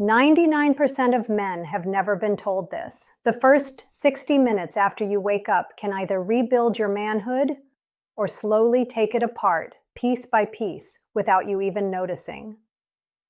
99% of men have never been told this. The first 60 minutes after you wake up can either rebuild your manhood or slowly take it apart, piece by piece, without you even noticing.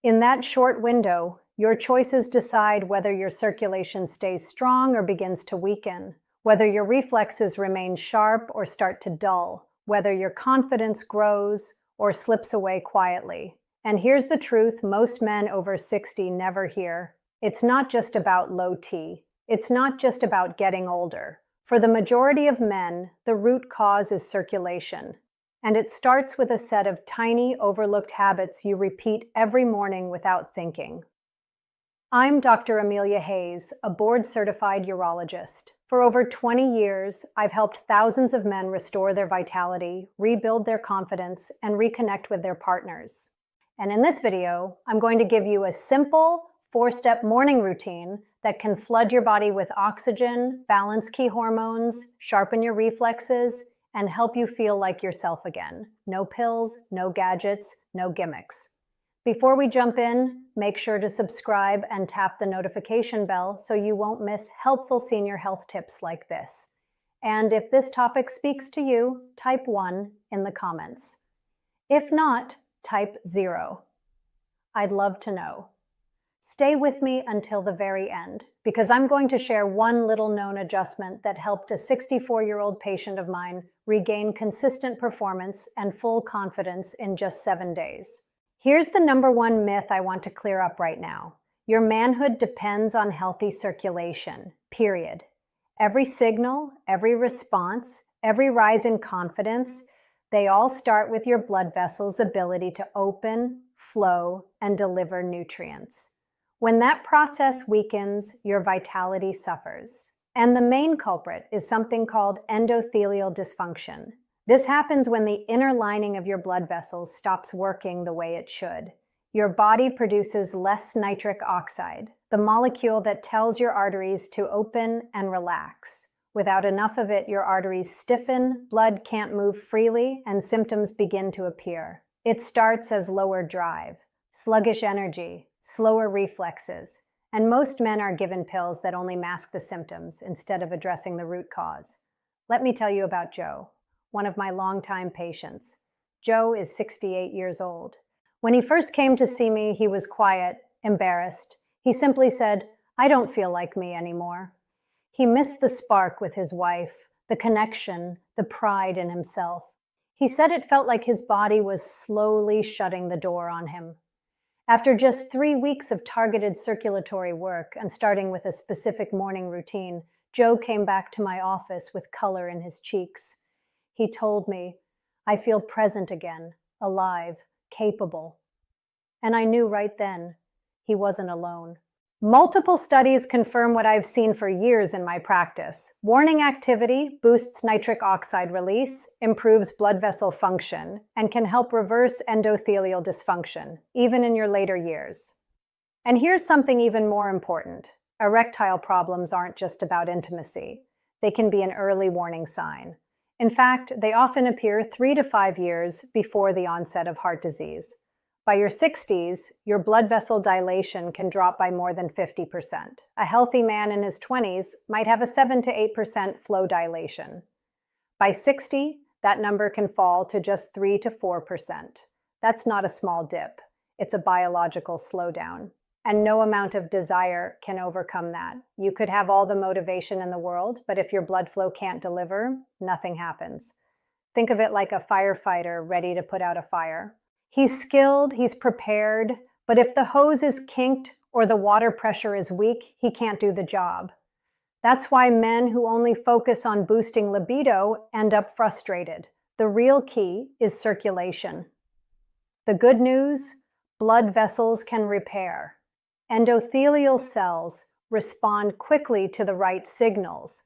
In that short window, your choices decide whether your circulation stays strong or begins to weaken, whether your reflexes remain sharp or start to dull, whether your confidence grows or slips away quietly. And here's the truth most men over 60 never hear. It's not just about low T. It's not just about getting older. For the majority of men, the root cause is circulation. And it starts with a set of tiny, overlooked habits you repeat every morning without thinking. I'm Dr. Amelia Hayes, a board-certified urologist. For over 20 years, I've helped thousands of men restore their vitality, rebuild their confidence, and reconnect with their partners. And in this video, I'm going to give you a simple 4-step morning routine that can flood your body with oxygen, balance key hormones, sharpen your reflexes, and help you feel like yourself again. No pills, no gadgets, no gimmicks. Before we jump in, make sure to subscribe and tap the notification bell so you won't miss helpful senior health tips like this. And if this topic speaks to you, type 1 in the comments. If not, type 0. I'd love to know. Stay with me until the very end, because I'm going to share one little known adjustment that helped a 64-year-old patient of mine regain consistent performance and full confidence in just 7 days. Here's the number one myth I want to clear up right now. Your manhood depends on healthy circulation, period. Every signal, every response, every rise in confidence, they all start with your blood vessels' ability to open, flow, and deliver nutrients. When that process weakens, your vitality suffers. And the main culprit is something called endothelial dysfunction. This happens when the inner lining of your blood vessels stops working the way it should. Your body produces less nitric oxide, the molecule that tells your arteries to open and relax. Without enough of it, your arteries stiffen, blood can't move freely, and symptoms begin to appear. It starts as lower drive, sluggish energy, slower reflexes, and most men are given pills that only mask the symptoms instead of addressing the root cause. Let me tell you about Joe, one of my longtime patients. Joe is 68 years old. When he first came to see me, he was quiet, embarrassed. He simply said, "I don't feel like me anymore." He missed the spark with his wife, the connection, the pride in himself. He said it felt like his body was slowly shutting the door on him. After just 3 weeks of targeted circulatory work and starting with a specific morning routine, Joe came back to my office with color in his cheeks. He told me, "I feel present again, alive, capable." And I knew right then he wasn't alone. Multiple studies confirm what I've seen for years in my practice. Morning activity boosts nitric oxide release, improves blood vessel function, and can help reverse endothelial dysfunction, even in your later years. And here's something even more important. Erectile problems aren't just about intimacy. They can be an early warning sign. In fact, they often appear 3 to 5 years before the onset of heart disease. By your 60s, your blood vessel dilation can drop by more than 50%. A healthy man in his 20s might have a 7 to 8% flow dilation. By 60, that number can fall to just 3 to 4%. That's not a small dip. It's a biological slowdown. And no amount of desire can overcome that. You could have all the motivation in the world, but if your blood flow can't deliver, nothing happens. Think of it like a firefighter ready to put out a fire. He's skilled, he's prepared, but if the hose is kinked or the water pressure is weak, he can't do the job. That's why men who only focus on boosting libido end up frustrated. The real key is circulation. The good news, blood vessels can repair. Endothelial cells respond quickly to the right signals,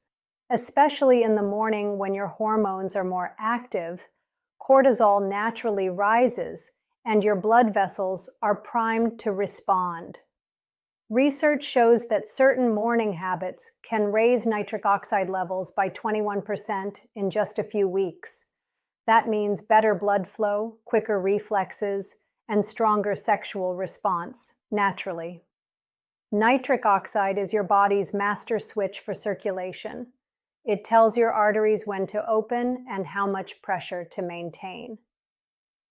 especially in the morning when your hormones are more active. Cortisol naturally rises, and your blood vessels are primed to respond. Research shows that certain morning habits can raise nitric oxide levels by 21% in just a few weeks. That means better blood flow, quicker reflexes, and stronger sexual response, naturally. Nitric oxide is your body's master switch for circulation. It tells your arteries when to open and how much pressure to maintain.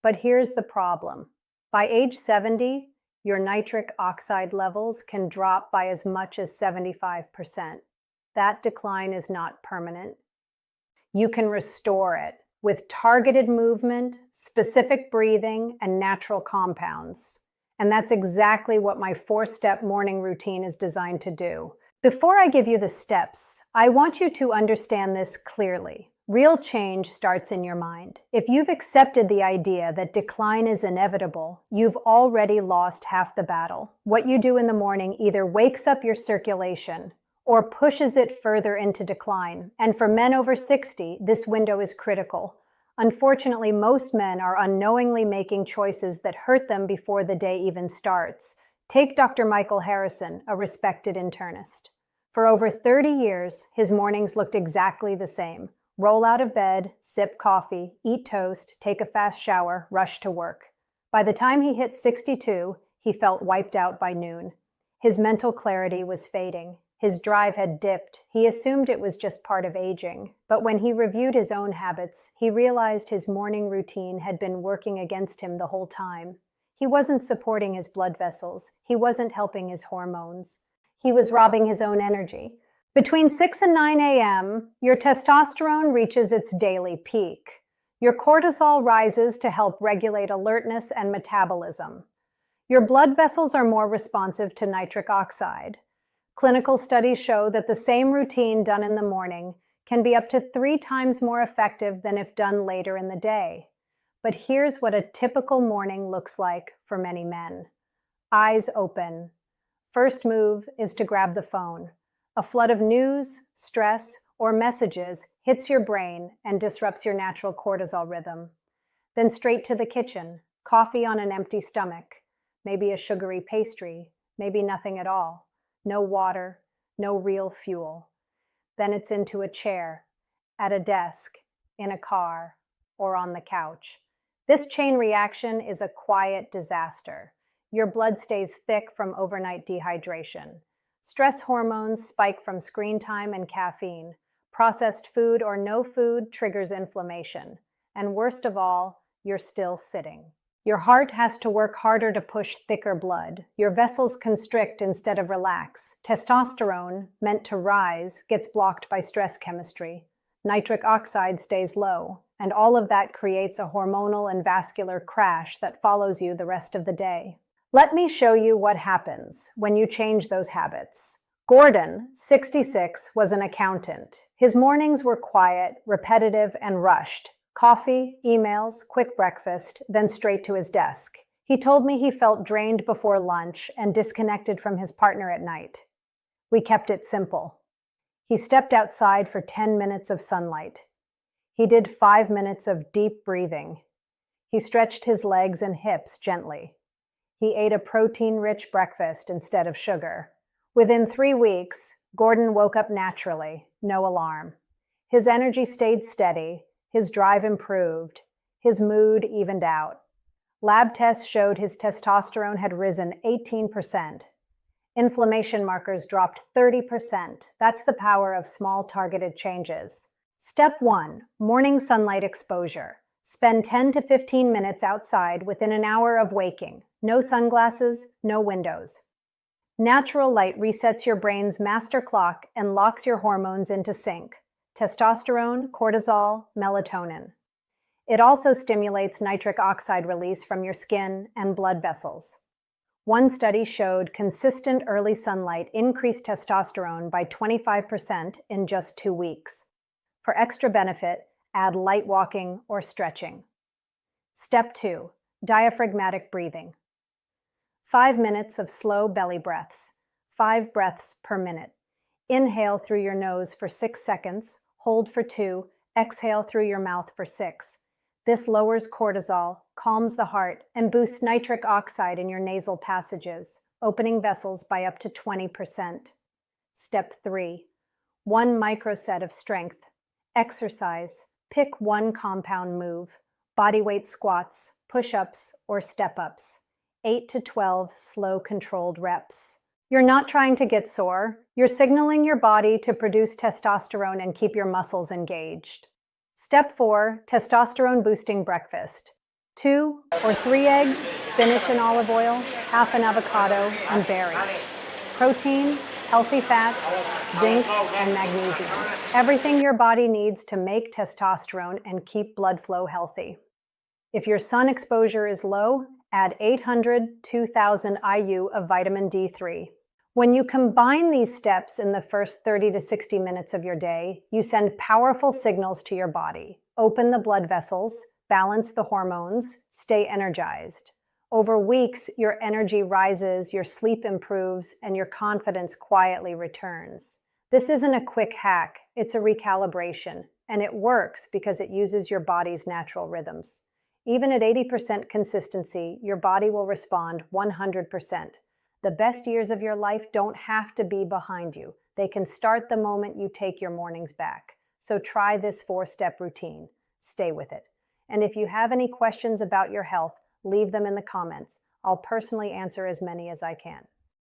But here's the problem. By age 70, your nitric oxide levels can drop by as much as 75%. That decline is not permanent. You can restore it with targeted movement, specific breathing, and natural compounds. And that's exactly what my 4-step morning routine is designed to do. Before I give you the steps, I want you to understand this clearly. Real change starts in your mind. If you've accepted the idea that decline is inevitable, you've already lost half the battle. What you do in the morning either wakes up your circulation or pushes it further into decline. And for men over 60, this window is critical. Unfortunately, most men are unknowingly making choices that hurt them before the day even starts. Take Dr. Michael Harrison, a respected internist. For over 30 years, his mornings looked exactly the same. Roll out of bed, sip coffee, eat toast, take a fast shower, rush to work. By the time he hit 62, he felt wiped out by noon. His mental clarity was fading. His drive had dipped. He assumed it was just part of aging. But when he reviewed his own habits, he realized his morning routine had been working against him the whole time. He wasn't supporting his blood vessels. He wasn't helping his hormones. He was robbing his own energy. Between 6 and 9 a.m., your testosterone reaches its daily peak. Your cortisol rises to help regulate alertness and metabolism. Your blood vessels are more responsive to nitric oxide. Clinical studies show that the same routine done in the morning can be up to 3 times more effective than if done later in the day. But here's what a typical morning looks like for many men. Eyes open. First move is to grab the phone. A flood of news, stress, or messages hits your brain and disrupts your natural cortisol rhythm. Then straight to the kitchen, coffee on an empty stomach, maybe a sugary pastry, maybe nothing at all. No water, no real fuel. Then it's into a chair, at a desk, in a car, or on the couch. This chain reaction is a quiet disaster. Your blood stays thick from overnight dehydration. Stress hormones spike from screen time and caffeine. Processed food or no food triggers inflammation. And worst of all, you're still sitting. Your heart has to work harder to push thicker blood. Your vessels constrict instead of relax. Testosterone, meant to rise, gets blocked by stress chemistry. Nitric oxide stays low, and all of that creates a hormonal and vascular crash that follows you the rest of the day. Let me show you what happens when you change those habits. Gordon, 66, was an accountant. His mornings were quiet, repetitive, and rushed. Coffee, emails, quick breakfast, then straight to his desk. He told me he felt drained before lunch and disconnected from his partner at night. We kept it simple. He stepped outside for 10 minutes of sunlight. He did 5 minutes of deep breathing. He stretched his legs and hips gently. He ate a protein-rich breakfast instead of sugar. Within 3 weeks, Gordon woke up naturally, no alarm. His energy stayed steady. His drive improved. His mood evened out. Lab tests showed his testosterone had risen 18%. Inflammation markers dropped 30%. That's the power of small targeted changes. Step 1, morning sunlight exposure. Spend 10 to 15 minutes outside within an hour of waking. No sunglasses, no windows. Natural light resets your brain's master clock and locks your hormones into sync. Testosterone, cortisol, melatonin. It also stimulates nitric oxide release from your skin and blood vessels. One study showed consistent early sunlight increased testosterone by 25% in just 2 weeks. For extra benefit, add light walking or stretching. Step 2, diaphragmatic breathing. 5 minutes of slow belly breaths, 5 breaths per minute. Inhale through your nose for 6 seconds, hold for 2, exhale through your mouth for 6. This lowers cortisol, calms the heart, and boosts nitric oxide in your nasal passages, opening vessels by up to 20%. Step 3, 1 microset of strength. Exercise. Pick one compound move. Bodyweight squats, push-ups, or step-ups. 8 to 12 slow controlled reps. You're not trying to get sore. You're signaling your body to produce testosterone and keep your muscles engaged. Step 4, testosterone boosting breakfast. 2 or 3 eggs, spinach and olive oil, half an avocado, and berries. Protein, healthy fats, zinc, and magnesium. Everything your body needs to make testosterone and keep blood flow healthy. If your sun exposure is low, add 800-2000 IU of vitamin D3. When you combine these steps in the first 30 to 60 minutes of your day, you send powerful signals to your body. Open the blood vessels, balance the hormones, stay energized. Over weeks, your energy rises, your sleep improves, and your confidence quietly returns. This isn't a quick hack, it's a recalibration, and it works because it uses your body's natural rhythms. Even at 80% consistency, your body will respond 100%. The best years of your life don't have to be behind you. They can start the moment you take your mornings back. So try this 4-step routine. Stay with it. And if you have any questions about your health, leave them in the comments. I'll personally answer as many as I can.